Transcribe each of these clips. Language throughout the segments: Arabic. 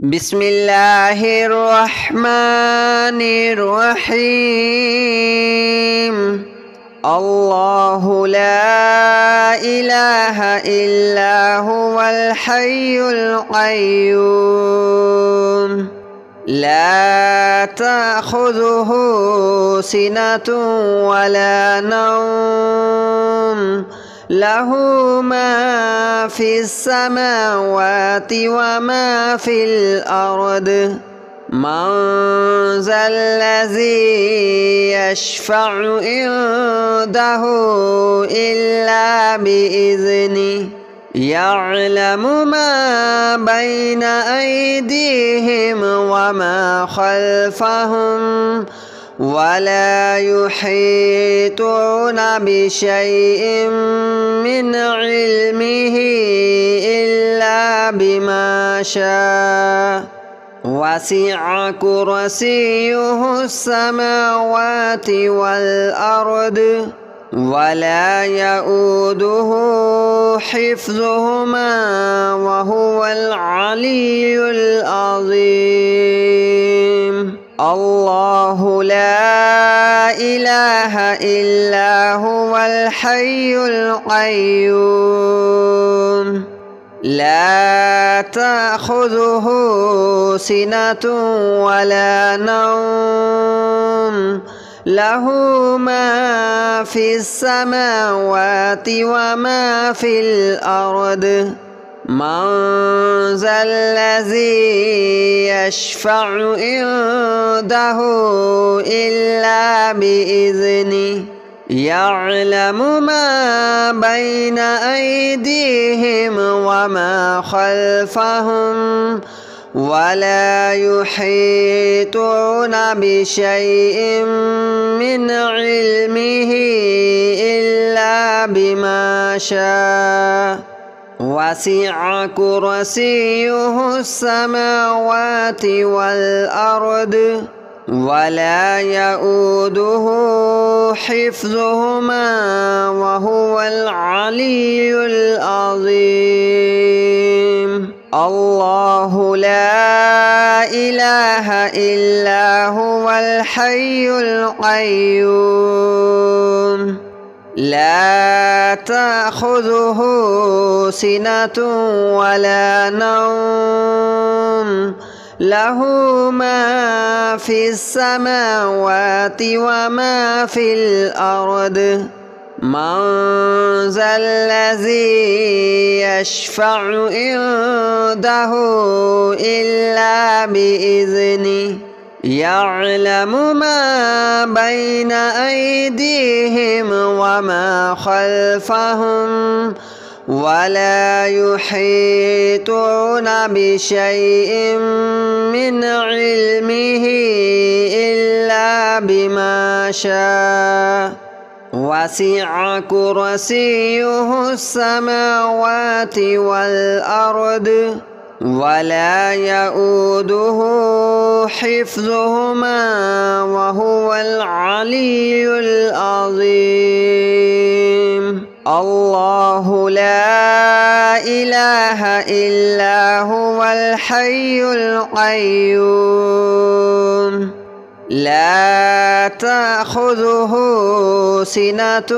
بسم الله الرحمن الرحيم. الله لا إله إلا هو الحي القيوم لا تأخذه سنة ولا نوم له ما في السماوات وما في الأرض من ذا الذي يشفع عنده إلا بإذنه يعلم ما بين أيديهم وما خلفهم ولا يحيطون بشيء من علمه إلا بما شاء وسع كرسيه السماوات والأرض ولا يؤوده حفظهما وهو العلي العظيم. الله لا إله إلا هو الحي القيوم لا تأخذه سنة ولا نوم له ما في السماوات وما في الأرض من ذا الذي يشفع عنده إلا بإذنه يعلم ما بين أيديهم وما خلفهم ولا يحيطون بشيء من علمه إلا بما شاء وسع كرسيه السماوات والأرض ولا يؤوده حفظهما وهو العلي العظيم. الله لا إله إلا هو الحي القيوم لا تأخذه سنة ولا نوم له ما في السماوات وما في الأرض من ذا الذي يشفع عنده إلا بإذنه يعلم ما بين أيديهم وما خلفهم ولا يحيطون بشيء من علمه إلا بما شاء وسع كرسيه السماوات والأرض ولا يؤوده حفظهما وهو العلي العظيم. الله لا إله إلا هو الحي القيوم لا تأخذه سنة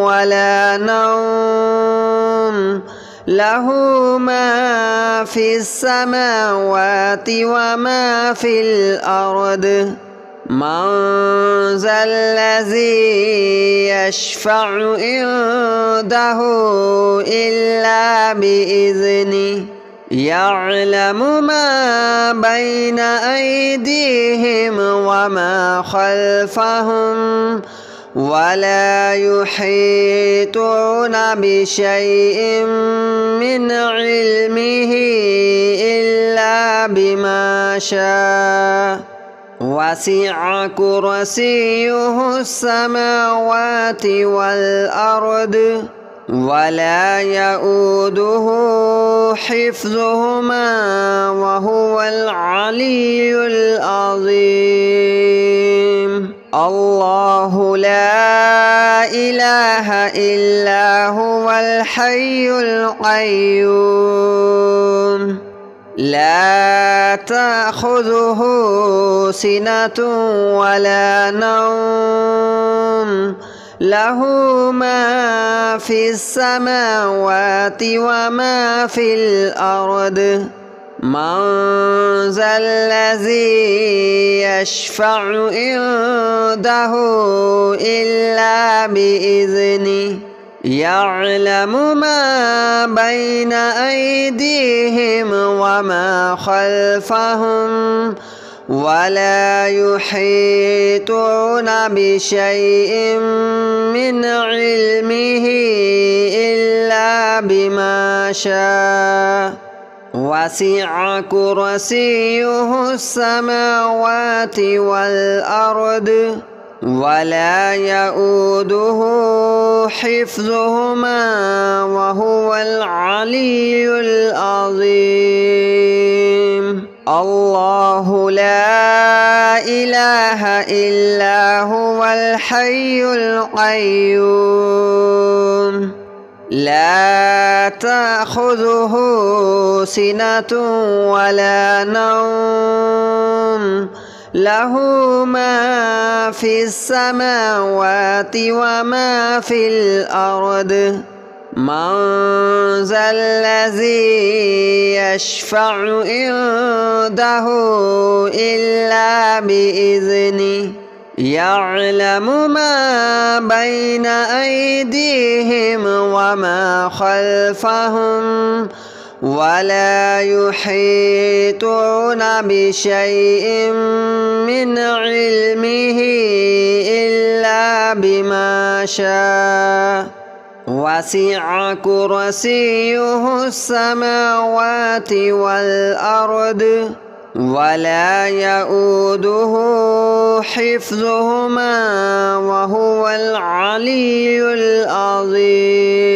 ولا نوم له ما في السماوات وما في الأرض من ذا الذي يشفع عنده إلا بإذنه يعلم ما بين أيديهم وما خلفهم ولا يحيطون بشيء من علمه إلا بما شاء وسع كرسيه السماوات والأرض ولا يؤوده حفظهما وهو العلي العظيم. الله لا إله إلا هو الحي القيوم لا تأخذه سنة ولا نوم له ما في السماوات وما في الأرض من ذا الذي يشفع عنده إلا بإذنه يعلم ما بين أيديهم وما خلفهم ولا يحيطون بشيء من علمه إلا بما شاء وسع كرسيه السماوات والأرض ولا يؤوده حفظهما وهو العلي العظيم الله لا إله إلا هو الحي القيوم لا تأخذه سنة ولا نوم له ما في السماوات وما في الأرض من ذا الذي يشفع عنده إلا بإذنه يعلم ما بين أيديهم وما خلفهم ولا يحيطون بشيء من علمه إلا بما شاء وسع كرسيه السماوات والأرض ولا يؤوده حفظهما وهو العلي العظيم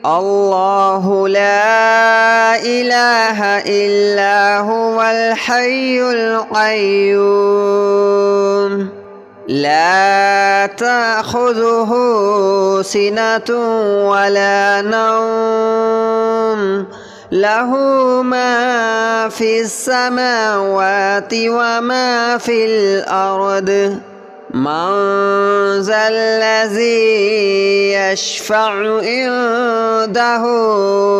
الله لا إله إلا هو الحي القيوم لا تأخذه سنة ولا نوم له ما في السماوات وما في الأرض من ذا الذي يشفع عنده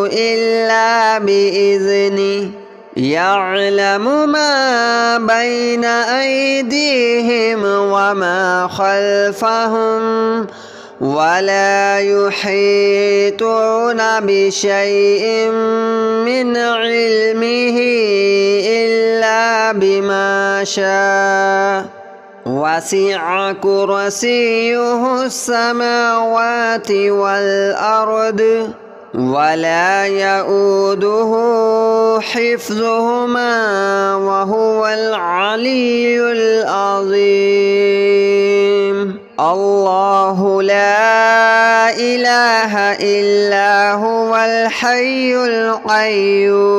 إلا بإذنه يعلم ما بين أيديهم وما خلفهم ولا يحيطون بشيء من علمه إلا بما شاء وسع كرسيه السماوات والأرض ولا يؤوده حفظهما وهو العلي العظيم الله لا إله إلا هو الحي القيوم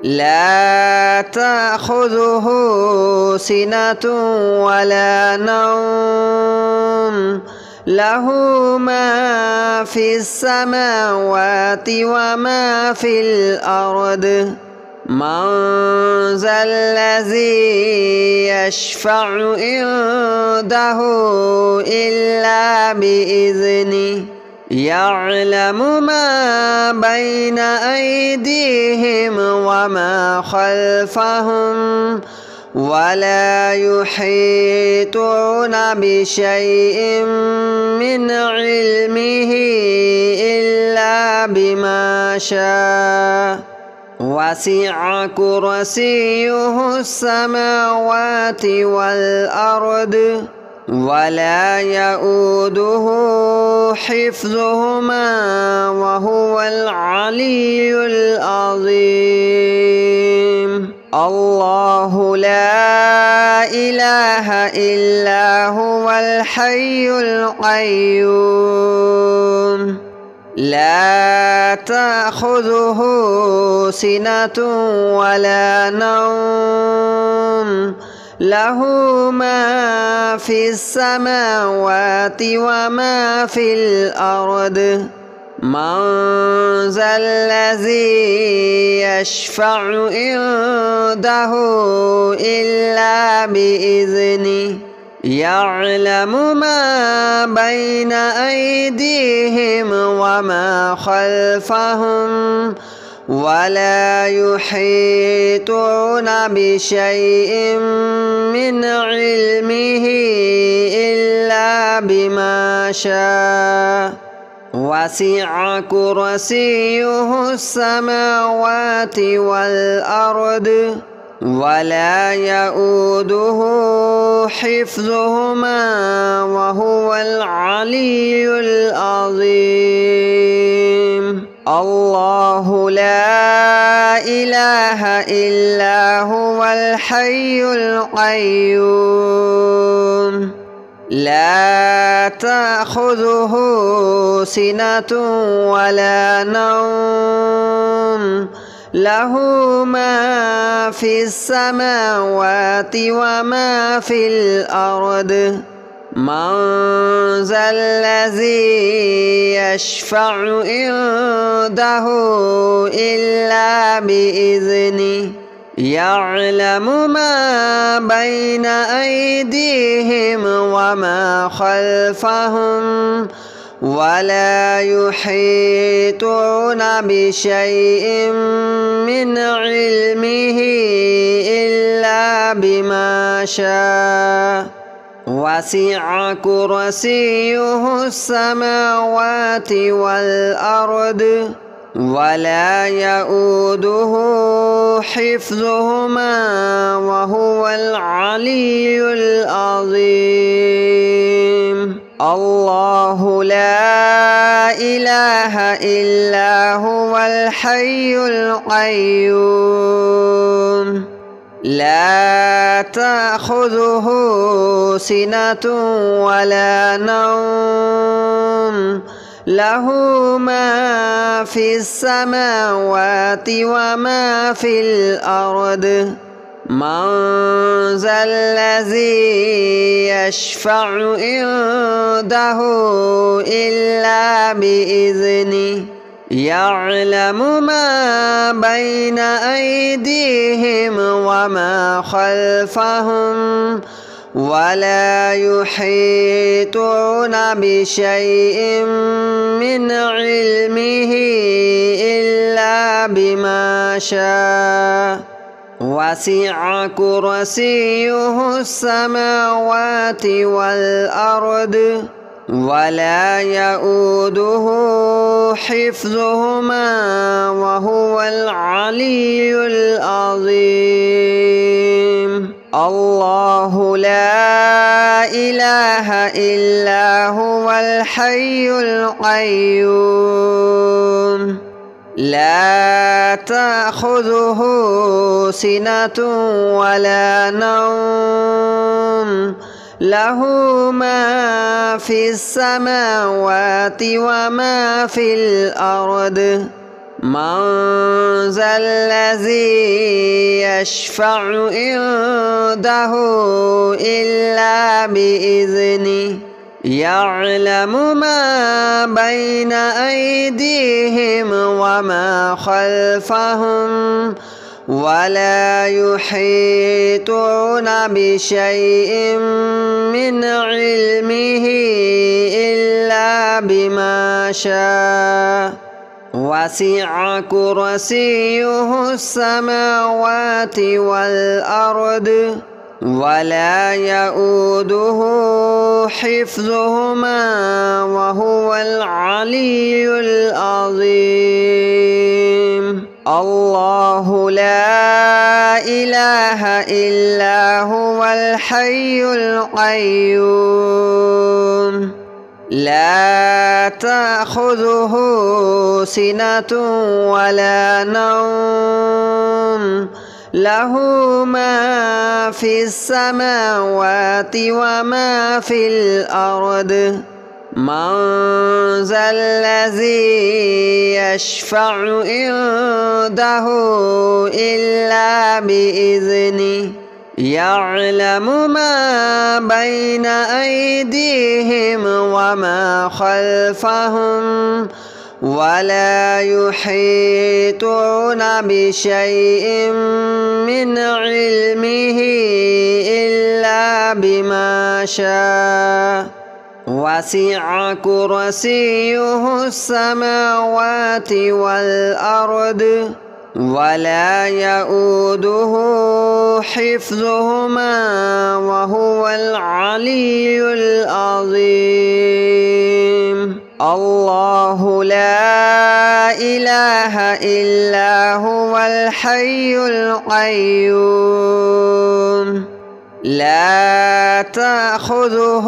لا تأخذه سنة ولا نوم له ما في السماوات وما في الأرض من ذا الذي يشفع عنده إلا بإذنه يعلم ما بين أيديهم وما خلفهم ولا يحيطون بشيء من علمه إلا بما شاء وسع كرسيه السماوات والأرض ولا يؤوده حفظهما وهو العلي العظيم الله لا إله إلا هو الحي القيوم لا تأخذه سنة ولا نوم له ما في السماوات وما في الأرض من ذا الذي يشفع عنده إلا بإذنه يعلم ما بين أيديهم وما خلفهم ولا يحيطون بشيء من علمه إلا بما شاء وسع كرسيه السماوات والأرض ولا يؤوده حفظهما وهو العلي العظيم الله لا إله إلا هو الحي القيوم لا تأخذه سنة ولا نوم له ما في السماوات وما في الأرض من ذا الذي يشفع عنده إلا بإذنه يعلم ما بين أيديهم وما خلفهم ولا يحيطون بشيء من علمه إلا بما شاء وسع كرسيه السماوات والأرض ولا يؤوده حفظهما وهو العلي العظيم الله لا إله إلا هو الحي القيوم لا تأخذه سنة ولا نوم له ما في السماوات وما في الأرض من ذا الذي يشفع عنده إلا بإذنه يعلم ما بين أيديهم وما خلفهم ولا يحيطون بشيء من علمه إلا بما شاء وسع كرسيه السماوات والأرض ولا يؤوده حفظهما وهو العلي العظيم الله لا إله إلا هو الحي القيوم لا تأخذه سنة ولا نوم له ما في السماوات وما في الأرض من ذا الذي يشفع عنده إلا بإذنه يعلم ما بين أيديهم وما خلفهم ولا يحيطون بشيء من علمه إلا بما شاء وسع كرسيه السماوات والأرض ولا يؤوده حفظهما وهو العلي العظيم الله لا إله إلا هو الحي القيوم لا تأخذه سنة ولا نوم له ما في السماوات وما في الأرض من ذا الذي يشفع عنده إلا بإذنه يعلم ما بين أيديهم وما خلفهم ولا يحيطون بشيء من علمه إلا بما شاء وسع كرسيه السماوات والأرض ولا يؤوده حفظهما وهو العلي العظيم الله لا إله إلا هو الحي القيوم لا تأخذه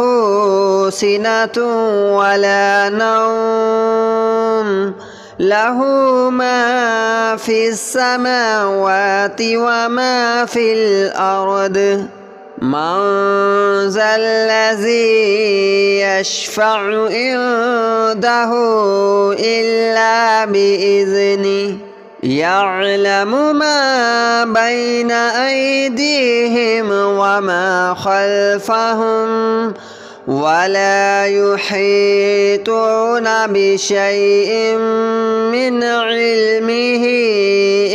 سنة ولا نوم له ما في السماوات وما في الأرض من ذا الذي يشفع عنده إلا بإذنه يعلم ما بين أيديهم وما خلفهم ولا يحيطون بشيء من علمه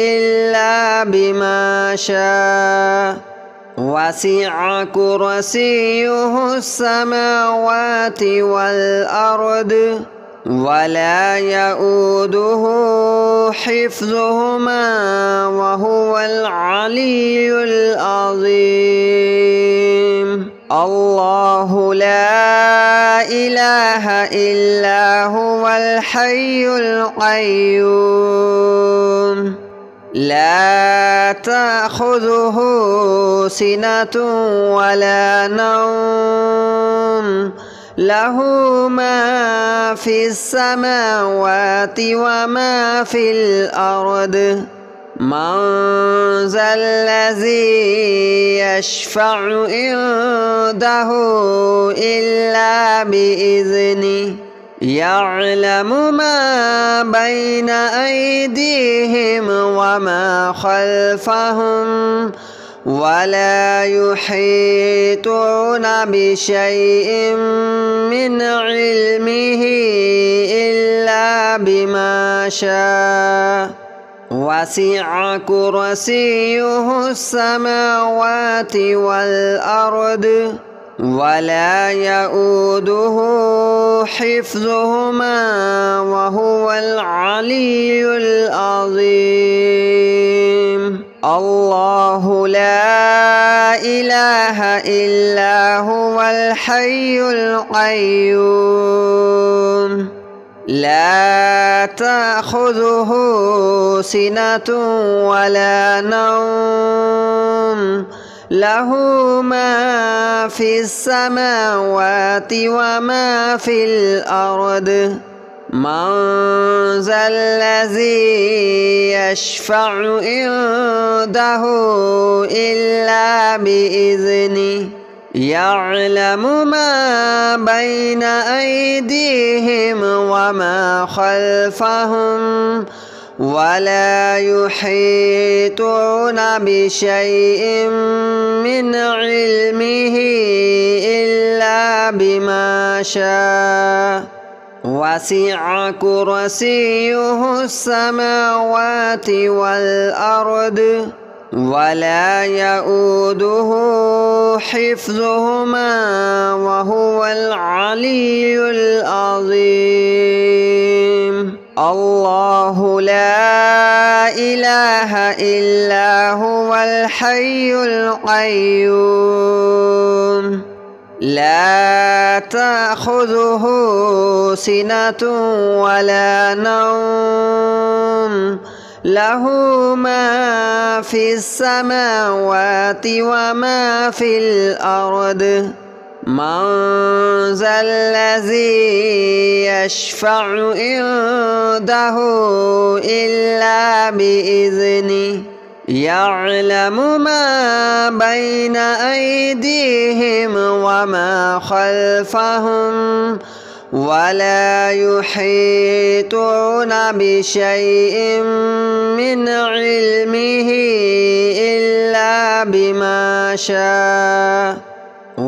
إلا بما شاء وسع كرسيه السماوات والأرض ولا يؤوده حفظهما وهو العلي العظيم الله لا إله إلا هو الحي القيوم لا تأخذه سنة ولا نوم له ما في السماوات وما في الأرض من ذا الذي يشفع عنده إلا بإذنه يعلم ما بين أيديهم وما خلفهم ولا يحيطون بشيء من علمه إلا بما شاء وسع كرسيه السماوات والأرض ولا يؤوده حفظهما وهو العلي العظيم الله لا إله إلا هو الحي القيوم لا تأخذه سنة ولا نوم له ما في السماوات وما في الأرض من ذا الذي يشفع عنده إلا بإذنه يعلم ما بين أيديهم وما خلفهم ولا يحيطون بشيء من علمه إلا بما شاء وسع كرسيه السماوات والأرض ولا يؤوده حفظهما وهو العلي العظيم الله لا إله إلا هو الحي القيوم لا تأخذه سنة ولا نوم له ما في السماوات وما في الأرض من ذا الذي يشفع عنده إلا بإذنه يعلم ما بين أيديهم وما خلفهم ولا يحيطون بشيء من علمه إلا بما شاء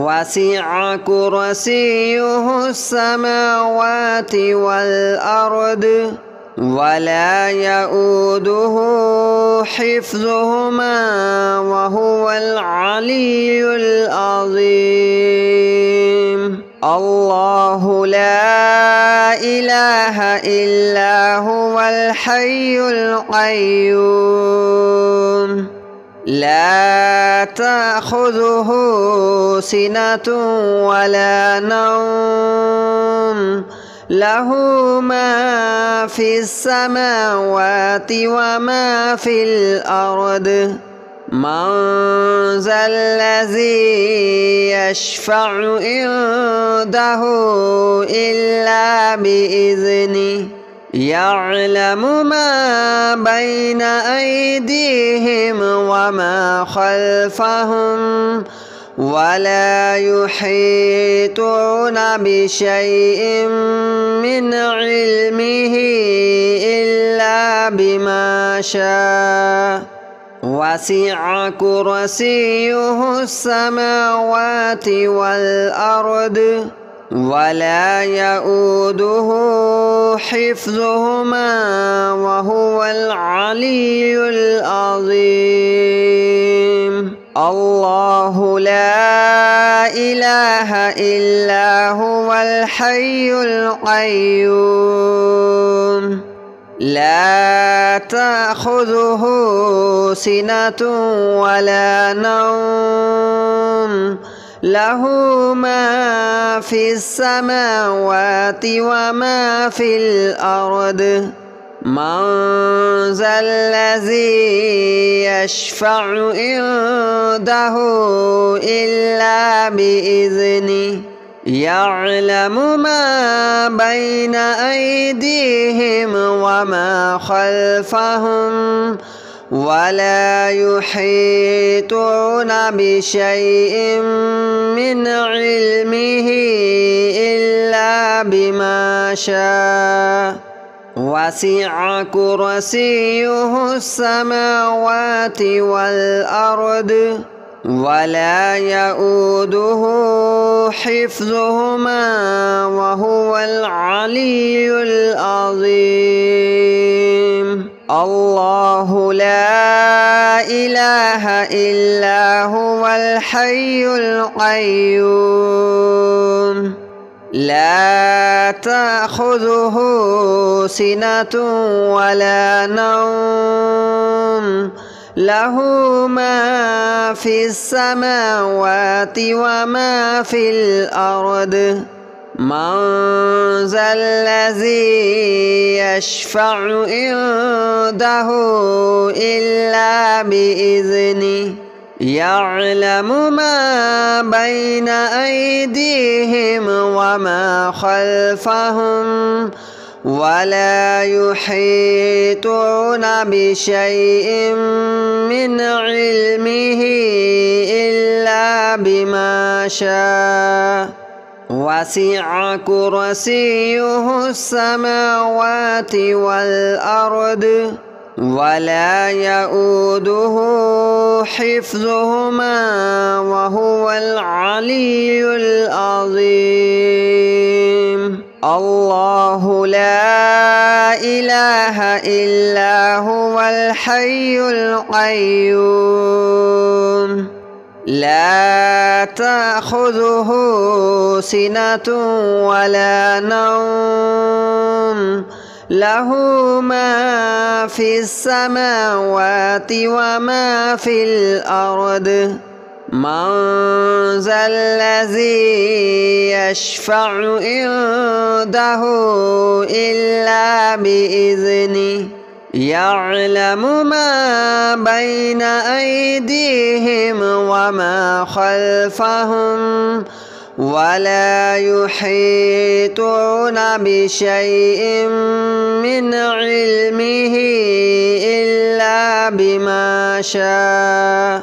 وسع كرسيه السماوات والأرض ولا يؤوده حفظهما وهو العلي العظيم. الله لا إله إلا هو الحي القيوم لا تأخذه سنة ولا نوم له ما في السماوات وما في الأرض من ذا الذي يشفع عنده إلا بإذنه يعلم ما بين أيديهم وما خلفهم ولا يحيطون بشيء من علمه إلا بما شاء وسع كرسيه السماوات والأرض ولا يؤوده حفظهما وهو العلي العظيم. الله لا إله إلا هو الحي القيوم لا تأخذه سنة ولا نوم له ما في السماوات وما في الأرض من ذا الذي يشفع عنده إلا بإذنه يعلم ما بين أيديهم وما خلفهم ولا يحيطون بشيء من علمه إلا بما شاء وسع كرسيه السماوات والأرض ولا يؤوده حفظهما وهو العلي العظيم. الله لا إله إلا هو الحي القيوم لا تأخذه سنة ولا نوم له ما في السماوات وما في الأرض من ذا الذي يشفع عنده إلا بإذنه يعلم ما بين أيديهم وما خلفهم ولا يحيطون بشيء من علمه إلا بما شاء وسع كرسيه السماوات والأرض ولا يؤوده حفظهما وهو العلي العظيم. الله لا إله إلا هو الحي القيوم لا تأخذه سنة ولا نوم له ما في السماوات وما في الأرض من ذا الذي يشفع عنده إلا بإذنه يعلم ما بين أيديهم وما خلفهم ولا يحيطون بشيء من علمه إلا بما شاء